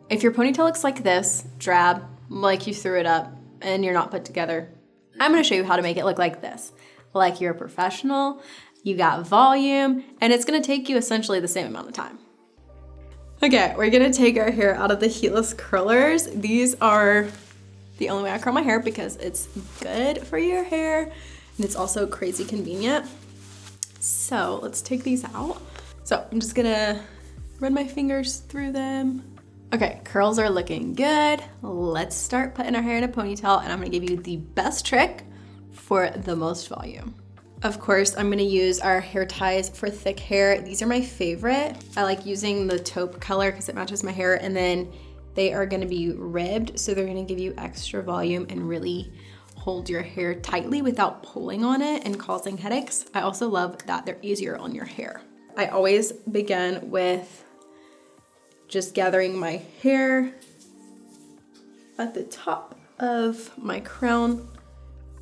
If your ponytail looks like this, drab, like you threw it up and you're not put together, I'm gonna show you how to make it look like this. Like you're a professional, you got volume, and it's gonna take you essentially the same amount of time. Okay, we're gonna take our hair out of the heatless curlers. These are the only way I curl my hair because it's good for your hair and it's also crazy convenient. So let's take these out. So I'm just gonna run my fingers through them. Okay, curls are looking good. Let's start putting our hair in a ponytail, and I'm gonna give you the best trick for the most volume. Of course, I'm gonna use our hair ties for thick hair. These are my favorite. I like using the taupe color because it matches my hair, and then they are gonna be ribbed, so they're gonna give you extra volume and really hold your hair tightly without pulling on it and causing headaches. I also love that they're easier on your hair. I always begin with just gathering my hair at the top of my crown,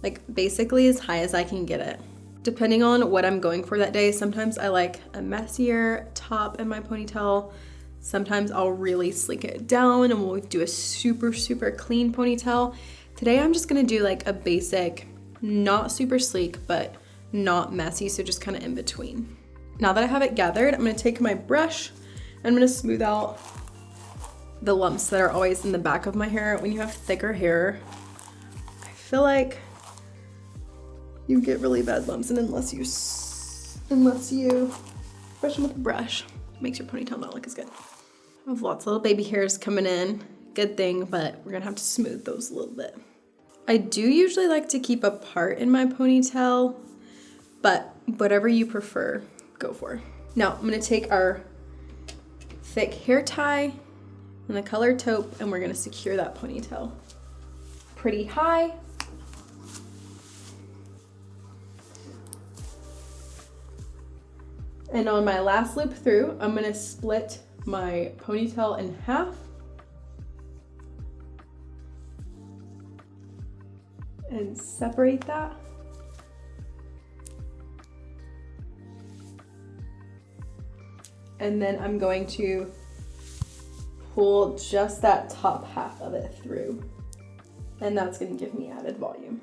like basically as high as I can get it. Depending on what I'm going for that day, sometimes I like a messier top in my ponytail. Sometimes I'll really sleek it down and we'll do a super, super clean ponytail. Today I'm just gonna do like a basic, not super sleek, but not messy, so just kind of in between. Now that I have it gathered, I'm gonna take my brush and I'm gonna smooth out the lumps that are always in the back of my hair. When you have thicker hair, I feel like you get really bad lumps, and unless you brush them with a brush, it makes your ponytail not look as good. I have lots of little baby hairs coming in, good thing, but we're gonna have to smooth those a little bit. I do usually like to keep a part in my ponytail, but whatever you prefer, go for. Now I'm gonna take our thick hair tie in the color taupe, and we're gonna secure that ponytail pretty high. And on my last loop through, I'm gonna split my ponytail in half and separate that. And then I'm going to pull just that top half of it through. And that's gonna give me added volume.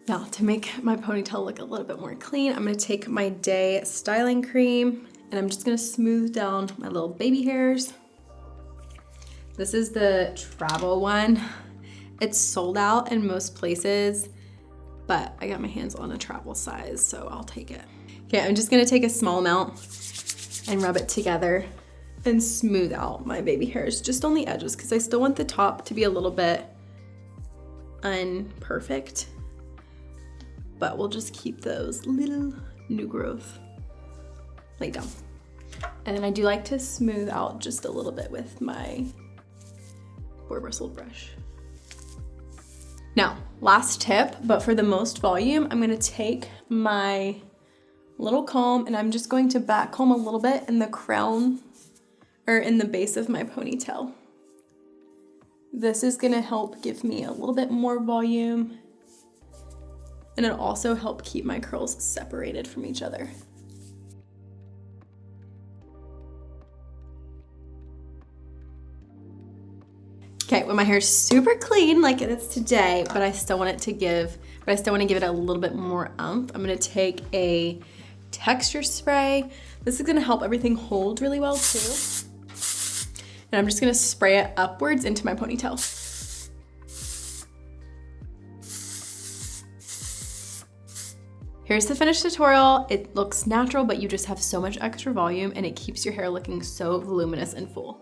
Now, to make my ponytail look a little bit more clean, I'm gonna take my Day styling cream and I'm just gonna smooth down my little baby hairs. This is the travel one. It's sold out in most places, but I got my hands on a travel size, so I'll take it. Okay, I'm just gonna take a small amount and rub it together and smooth out my baby hairs just on the edges, because I still want the top to be a little bit unperfect. But we'll just keep those little new growth laid down. And then I do like to smooth out just a little bit with my boar bristled brush. Now, last tip, but for the most volume, I'm gonna take my little comb and I'm just going to back comb a little bit in the crown or in the base of my ponytail. This is gonna help give me a little bit more volume, and it'll also help keep my curls separated from each other. Okay, when my hair's super clean like it is today, but I still want to give it a little bit more oomph, I'm gonna take a texture spray. This is gonna help everything hold really well too. And I'm just gonna spray it upwards into my ponytail. Here's the finished tutorial. It looks natural, but you just have so much extra volume and it keeps your hair looking so voluminous and full.